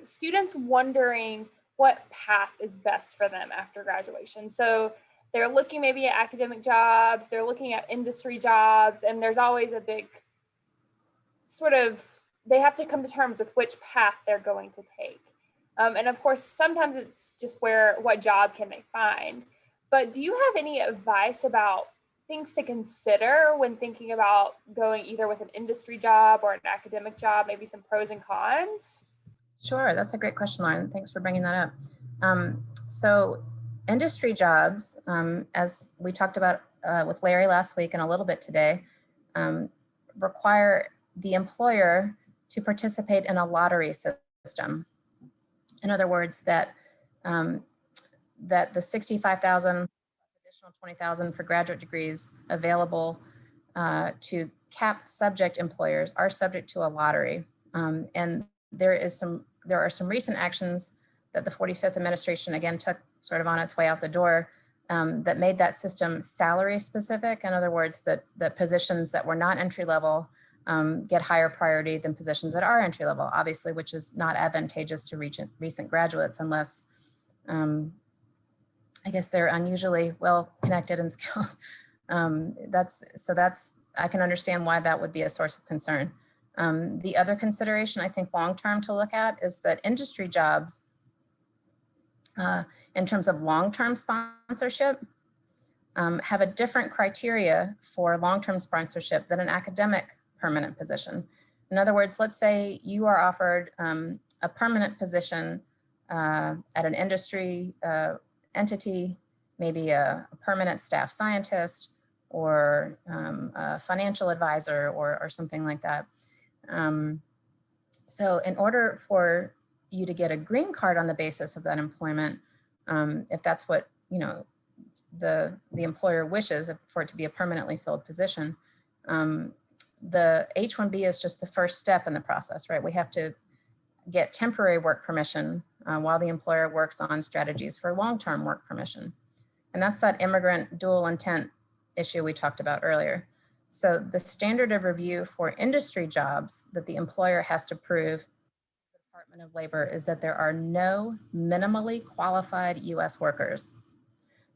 students wondering what path is best for them after graduation. So they're looking maybe at academic jobs, they're looking at industry jobs, and there's always a big sort of, they have to come to terms with which path they're going to take. And of course, sometimes it's just what job can they find. But do you have any advice about things to consider when thinking about going either with an industry job or an academic job, maybe some pros and cons? Sure, that's a great question, Lauren. Thanks for bringing that up. So industry jobs, as we talked about with Larry last week and a little bit today, require the employer to participate in a lottery system. In other words, that the 65,000 additional 20,000 for graduate degrees available to CAP subject employers are subject to a lottery. And there are some recent actions that the 45th administration again took sort of on its way out the door that made that system salary specific. In other words, that the positions that were not entry level get higher priority than positions that are entry level, obviously, which is not advantageous to recent graduates unless I guess they're unusually well connected and skilled. I can understand why that would be a source of concern. The other consideration I think long-term to look at is that industry jobs in terms of long-term sponsorship have a different criteria for long-term sponsorship than an academic permanent position. In other words, let's say you are offered a permanent position at an industry entity, maybe a permanent staff scientist or a financial advisor or something like that. So in order for you to get a green card on the basis of that employment, if that's what the employer wishes for it to be a permanently filled position, the H1B is just the first step in the process, right? We have to get temporary work permission while the employer works on strategies for long-term work permission. And that's that immigrant dual intent issue we talked about earlier. So the standard of review for industry jobs that the employer has to prove to the Department of Labor is that there are no minimally qualified US workers.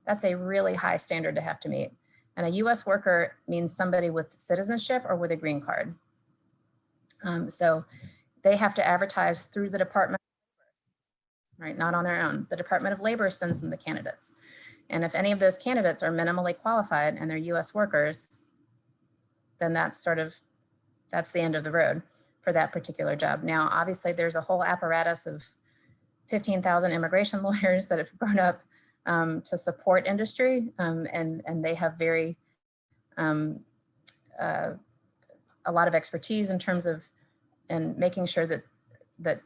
That's a really high standard to have to meet. And a US worker means somebody with citizenship or with a green card. So they have to advertise through the Department of Labor, right? Not on their own. The Department of Labor sends them the candidates. And if any of those candidates are minimally qualified and they're US workers, then that's the end of the road for that particular job. Now, obviously there's a whole apparatus of 15,000 immigration lawyers that have grown up to support industry, and they have a lot of expertise in terms of making sure that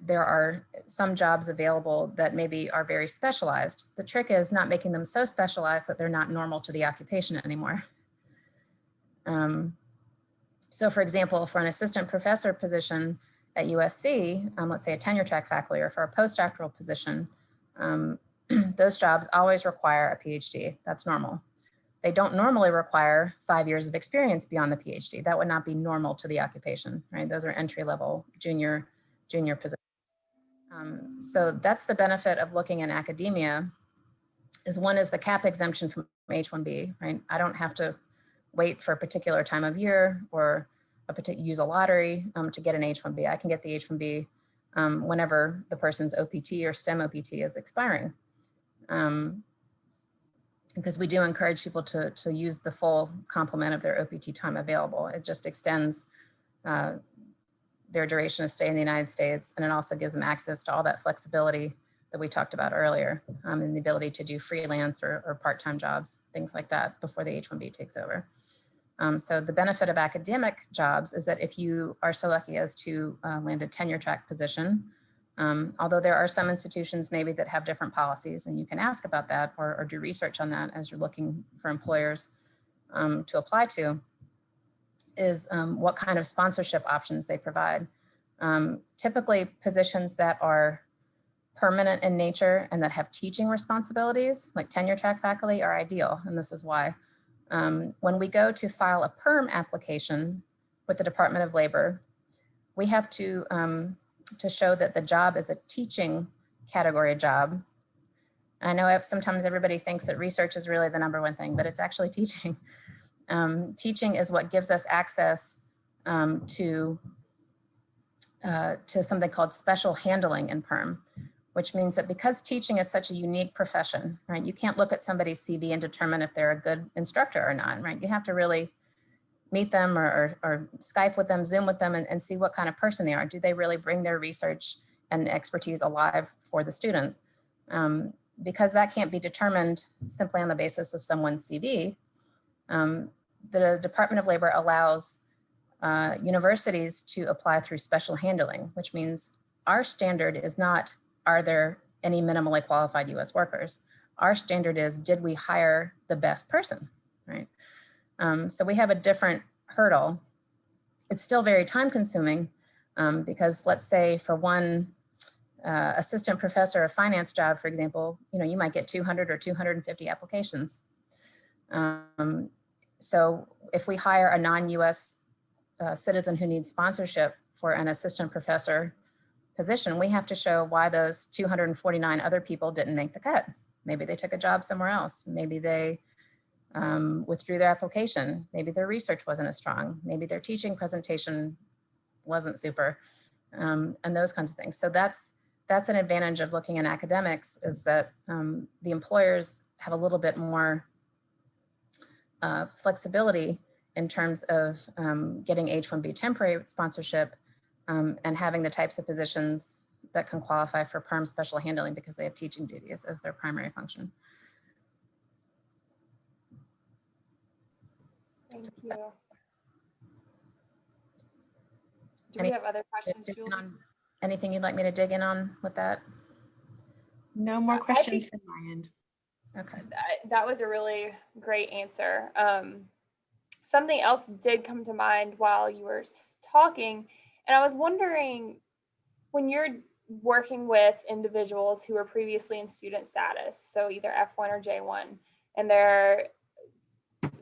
there are some jobs available that maybe are very specialized. The trick is not making them so specialized that they're not normal to the occupation anymore. So for example, for an assistant professor position at USC, let's say a tenure track faculty, or for a postdoctoral position, those jobs always require a PhD. That's normal. They don't normally require 5 years of experience beyond the PhD. That would not be normal to the occupation, right? Those are entry-level junior positions. So that's the benefit of looking in academia. One is the CAP exemption from H1B, right? I don't have to wait for a particular time of year or use a lottery to get an H1B. I can get the H1B whenever the person's OPT or STEM OPT is expiring. Because we do encourage people to use the full complement of their OPT time available. It just extends their duration of stay in the United States, and it also gives them access to all that flexibility that we talked about earlier, and the ability to do freelance or part-time jobs, things like that, before the H1B takes over. So the benefit of academic jobs is that if you are so lucky as to land a tenure track position, although there are some institutions maybe that have different policies, and you can ask about that or do research on that as you're looking for employers to apply to, is what kind of sponsorship options they provide. Typically positions that are permanent in nature and that have teaching responsibilities, like tenure track faculty, are ideal. And this is why. When we go to file a perm application with the Department of Labor, we have to show that the job is a teaching category job. I know sometimes everybody thinks that research is really the number one thing, but it's actually teaching. Teaching is what gives us access to something called special handling in perm, which means that because teaching is such a unique profession, right? You can't look at somebody's CV and determine if they're a good instructor or not, right? You have to really meet them or Skype with them, Zoom with them, and see what kind of person they are. Do they really bring their research and expertise alive for the students? Because that can't be determined simply on the basis of someone's CV, the Department of Labor allows universities to apply through special handling, which means our standard is not, are there any minimally qualified US workers? Our standard is, did we hire the best person, right? So we have a different hurdle. It's still very time consuming because let's say for one assistant professor of finance job, for example, you might get 200 or 250 applications. So if we hire a non-US citizen who needs sponsorship for an assistant professor position, we have to show why those 249 other people didn't make the cut. Maybe they took a job somewhere else. Maybe they withdrew their application. Maybe their research wasn't as strong. Maybe their teaching presentation wasn't super, and those kinds of things. So that's an advantage of looking at academics, is that the employers have a little bit more flexibility in terms of getting H1B temporary sponsorship and having the types of positions that can qualify for perm special handling because they have teaching duties as their primary function. Thank you. Do we have other questions, Julie? Anything you'd like me to dig in on with that? No more questions from my end. Okay. That was a really great answer. Something else did come to mind while you were talking, and I was wondering, when you're working with individuals who were previously in student status, so either F1 or J1, and they're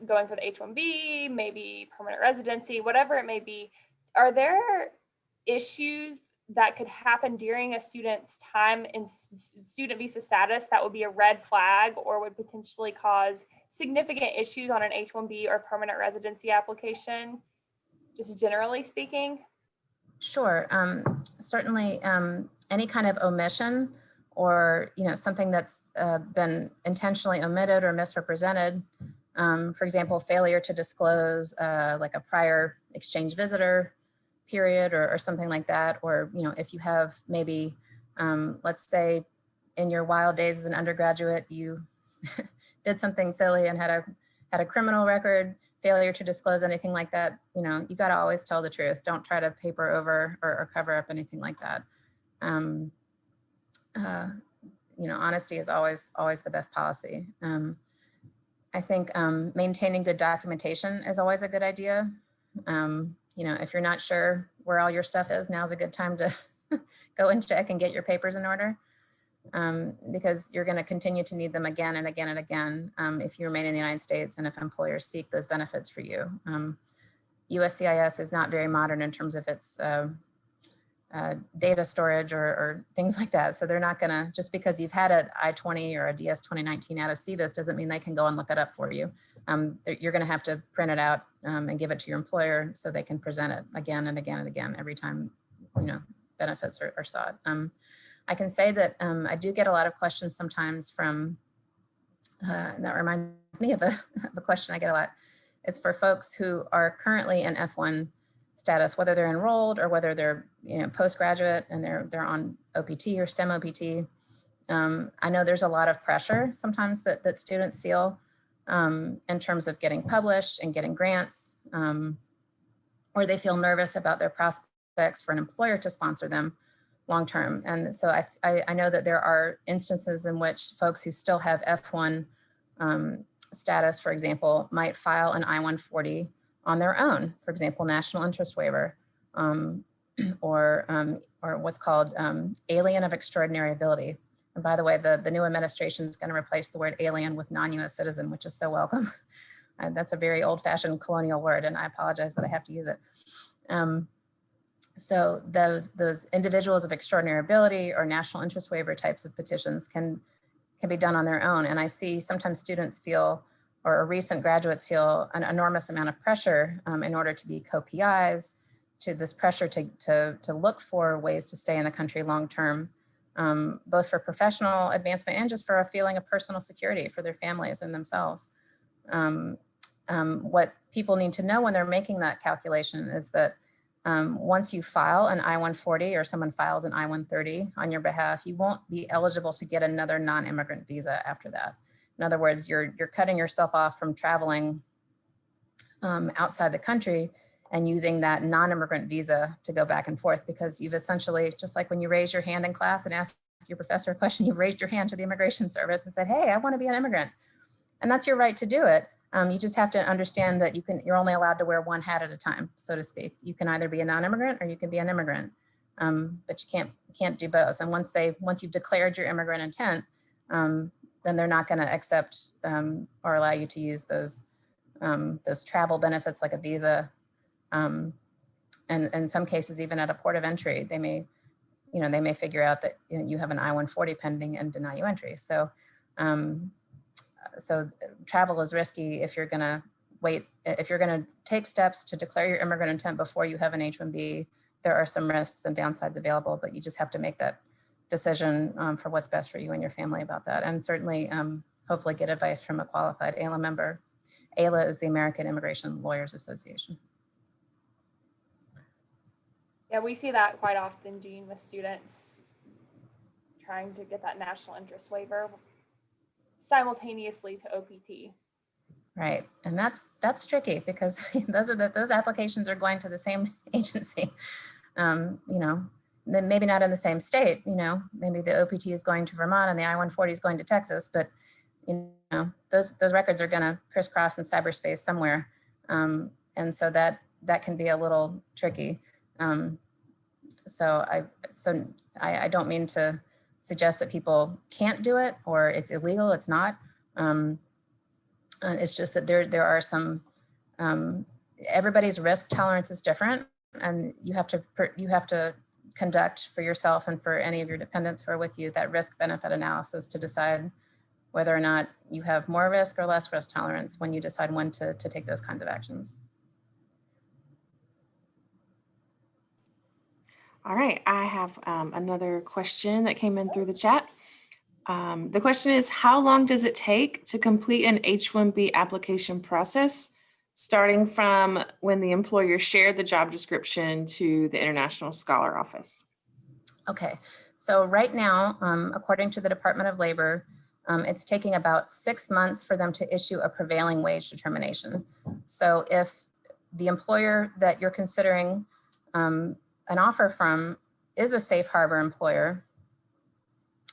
going for the H1B, maybe permanent residency, whatever it may be, are there issues that could happen during a student's time in student visa status that would be a red flag or would potentially cause significant issues on an H1B or permanent residency application, just generally speaking? Sure. Certainly any kind of omission or something that's been intentionally omitted or misrepresented. For example, failure to disclose like a prior exchange visitor period or something like that. Or, if you have maybe, let's say in your wild days as an undergraduate, you did something silly and had a criminal record, failure to disclose anything like that, you got to always tell the truth. Don't try to paper over or cover up anything like that. Honesty is always the best policy. I think maintaining good documentation is always a good idea. If you're not sure where all your stuff is, now's a good time to go and check and get your papers in order, because you're going to continue to need them again and again and again if you remain in the United States and if employers seek those benefits for you. UofSC IS is not very modern in terms of its data storage or things like that. So they're not going to, just because you've had an I-20 or a DS 2019 out of CVIS doesn't mean they can go and look it up for you. You're going to have to print it out and give it to your employer so they can present it again and again and again every time benefits are sought. I can say that I do get a lot of questions sometimes from, that reminds me of a question I get a lot, is for folks who are currently in F1 status, whether they're enrolled or whether they're postgraduate and they're on OPT or STEM OPT. I know there's a lot of pressure sometimes that students feel in terms of getting published and getting grants, or they feel nervous about their prospects for an employer to sponsor them long term. And so I know that there are instances in which folks who still have F1 status, for example, might file an I-140 on their own, for example, national interest waiver. or what's called alien of extraordinary ability. And by the way, the new administration is going to replace the word alien with non-US citizen, which is so welcome. That's a very old-fashioned colonial word, and I apologize that I have to use it. So those individuals of extraordinary ability or national interest waiver types of petitions can be done on their own. And I see sometimes students feel, or recent graduates feel, an enormous amount of pressure in order to be co-PIs, to this pressure to look for ways to stay in the country long-term, both for professional advancement and just for a feeling of personal security for their families and themselves. What people need to know when they're making that calculation is that once you file an I-140 or someone files an I-130 on your behalf, you won't be eligible to get another non-immigrant visa after that. In other words, you're cutting yourself off from traveling outside the country and using that non-immigrant visa to go back and forth, because you've essentially, just like when you raise your hand in class and ask your professor a question, you've raised your hand to the Immigration Service and said, hey, I want to be an immigrant. And that's your right to do it. You just have to understand that you're only allowed to wear one hat at a time, so to speak. You can either be a non-immigrant or you can be an immigrant, but you can't do both. And once you've declared your immigrant intent, then they're not going to accept or allow you to use those travel benefits like a visa. And in some cases, even at a port of entry, they may figure out that you have an I-140 pending and deny you entry. So travel is risky if you're going to wait. If you're going to take steps to declare your immigrant intent before you have an H1B, there are some risks and downsides available, but you just have to make that decision for what's best for you and your family about that. And certainly, hopefully get advice from a qualified AILA member. AILA is the American Immigration Lawyers Association. Yeah, we see that quite often, Jean, with students trying to get that national interest waiver simultaneously to OPT. Right, and that's tricky because those applications are going to the same agency. Then maybe not in the same state. Maybe the OPT is going to Vermont and the I-140 is going to Texas, but those records are going to crisscross in cyberspace somewhere, and so that can be a little tricky. So I don't mean to suggest that people can't do it or it's illegal. It's not. It's just that there are some. Everybody's risk tolerance is different, and you have to conduct for yourself and for any of your dependents who are with you that risk-benefit analysis to decide whether or not you have more risk or less risk tolerance when you decide when to take those kinds of actions. All right, I have another question that came in through the chat. The question is, how long does it take to complete an H1B application process, starting from when the employer shared the job description to the International Scholar Office? Okay, so right now, according to the Department of Labor, it's taking about 6 months for them to issue a prevailing wage determination. So if the employer that you're considering an offer from is a safe harbor employer,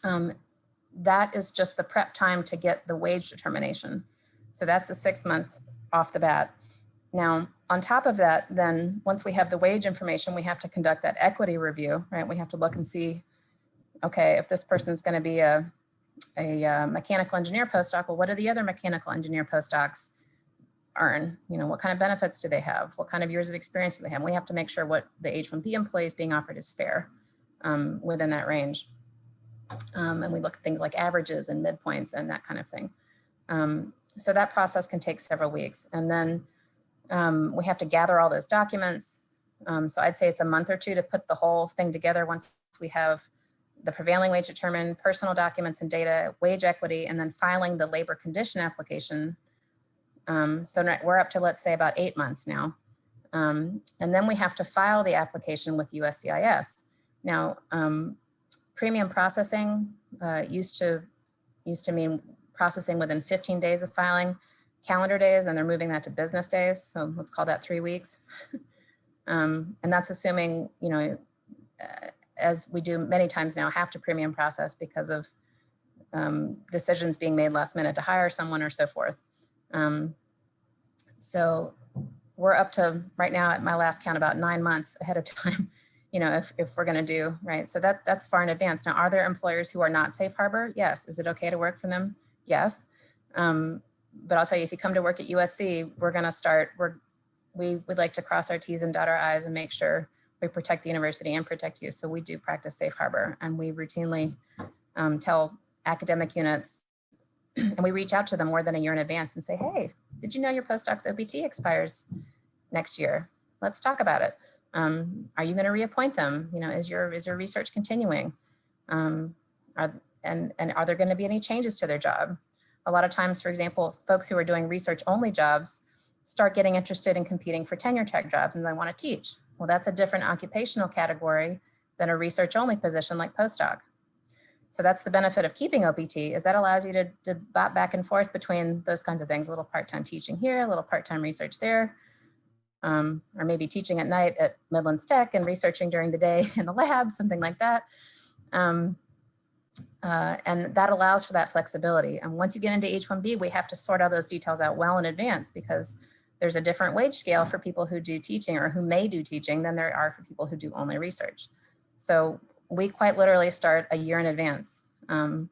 that is just the prep time to get the wage determination. So that's the 6 months off the bat. Now, on top of that, then once we have the wage information, we have to conduct that equity review, right? We have to look and see, okay, if this person's going to be a mechanical engineer postdoc, well, what do the other mechanical engineer postdocs earn? What kind of benefits do they have? What kind of years of experience do they have? We have to make sure what the H1B employee is being offered is fair within that range. And we look at things like averages and midpoints and that kind of thing. So that process can take several weeks. And then we have to gather all those documents. So I'd say it's a month or two to put the whole thing together once we have the prevailing wage determined, personal documents and data, wage equity, and then filing the labor condition application. So we're up to, let's say, about 8 months now. And then we have to file the application with UofSC ISS. Now, premium processing used to mean processing within 15 days of filing, calendar days, and they're moving that to business days. So let's call that 3 weeks. And that's assuming, as we do many times now, have to premium process because of decisions being made last minute to hire someone or so forth. So we're up to, right now at my last count, about 9 months ahead of time, you know, if we're going to do, right? So that's far in advance. Now, are there employers who are not safe harbor? Yes. Is it okay to work for them? Yes. But I'll tell you, if you come to work at USC, we're going to start, we would like to cross our T's and dot our I's and make sure we protect the university and protect you. So we do practice safe harbor, and we routinely tell academic units, and we reach out to them more than a year in advance and say, hey, did you know your postdoc's OPT expires next year? Let's talk about it. Are you going to reappoint them? You know, is your research continuing? And are there going to be any changes to their job? A lot of times, for example, folks who are doing research only jobs start getting interested in competing for tenure track jobs and they want to teach. Well, that's a different occupational category than a research only position like postdoc. So that's the benefit of keeping OPT, is that allows you to bop back and forth between those kinds of things, a little part-time teaching here, a little part-time research there, or maybe teaching at night at Midlands Tech and researching during the day in the lab, something like that. And that allows for that flexibility. And once you get into H1B, we have to sort all those details out well in advance, because there's a different wage scale for people who do teaching or who may do teaching than there are for people who do only research. So we quite literally start a year in advance, and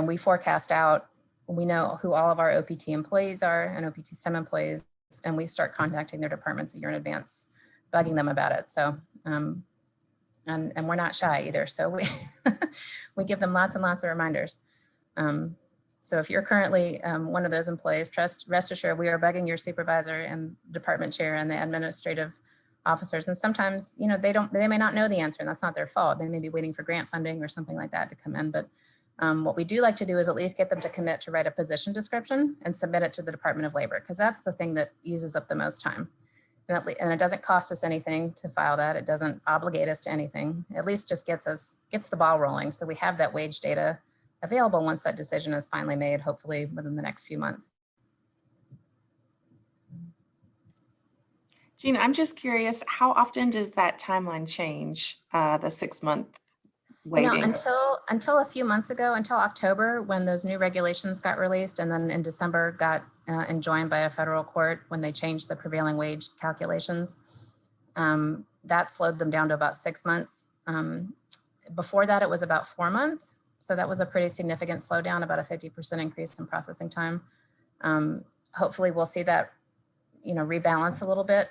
we forecast out, we know who all of our OPT employees are and OPT STEM employees, and we start contacting their departments a year in advance, bugging them about it. So, and we're not shy either. So we, we give them lots and lots of reminders. So if you're currently one of those employees, rest assured, we are bugging your supervisor and department chair and the administrative officers. And sometimes, you know, they may not know the answer, and that's not their fault. They may be waiting for grant funding or something like that to come in. But what we do like to do is at least get them to commit to write a position description and submit it to the Department of Labor, because that's the thing that uses up the most time. And it doesn't cost us anything to file that. It doesn't obligate us to anything. At least just gets the ball rolling. So we have that wage data available once that decision is finally made, hopefully within the next few months. Jean, I'm just curious, how often does that timeline change, the 6-month waiting? You know, until a few months ago, until October, when those new regulations got released, and then in December got enjoined by a federal court when they changed the prevailing wage calculations, that slowed them down to about 6 months. Before that, it was about 4 months. So that was a pretty significant slowdown, about a 50% increase in processing time. Hopefully we'll see that, you know, rebalance a little bit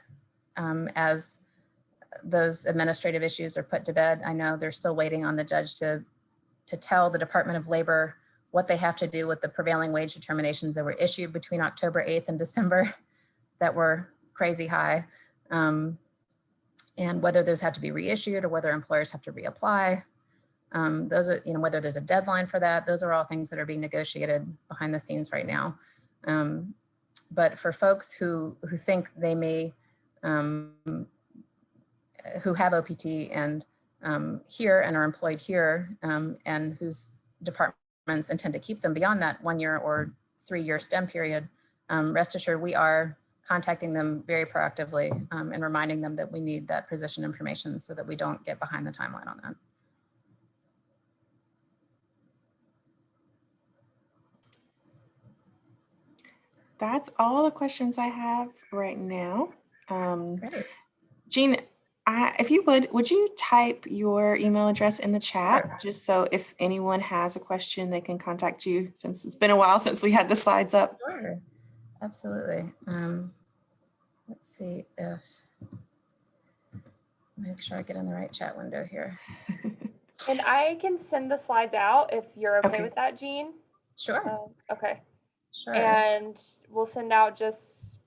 as those administrative issues are put to bed. I know they're still waiting on the judge to tell the Department of Labor what they have to do with the prevailing wage determinations that were issued between October 8th and December that were crazy high, and whether those have to be reissued or whether employers have to reapply. Those are, you know, whether there's a deadline for that. Those are all things that are being negotiated behind the scenes right now. But for folks who think they may, who have OPT and here and are employed here, and whose departments intend to keep them beyond that 1 year or 3-year STEM period, rest assured we are contacting them very proactively and reminding them that we need that position information so that we don't get behind the timeline on that. That's all the questions I have right now. Great. Jean, if you would you type your email address in the chat, Sure. just so if anyone has a question, they can contact you, since it's been a while since we had the slides up? Sure, absolutely. Let's see if, make sure I get in the right chat window here. And I can send the slides out if you're okay with that, Jean. Sure. Okay. Sure. And we'll send out just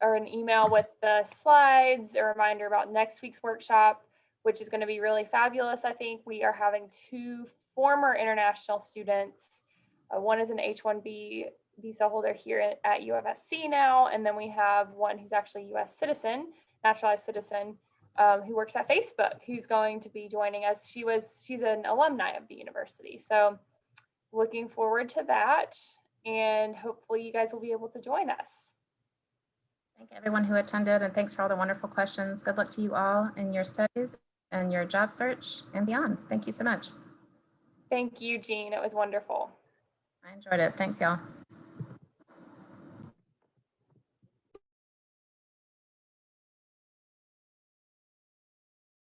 or an email with the slides, a reminder about next week's workshop, which is going to be really fabulous. I think we are having 2 former international students. One is an H1B Visa holder here at UofSC now, and then we have one who's actually a US citizen, naturalized citizen, who works at Facebook, who's going to be joining us. She's an alumni of the university. So looking forward to that, and hopefully you guys will be able to join us. Thank everyone who attended, and thanks for all the wonderful questions. Good luck to you all in your studies and your job search and beyond. Thank you so much. Thank you, Jean. It was wonderful. I enjoyed it. Thanks, y'all.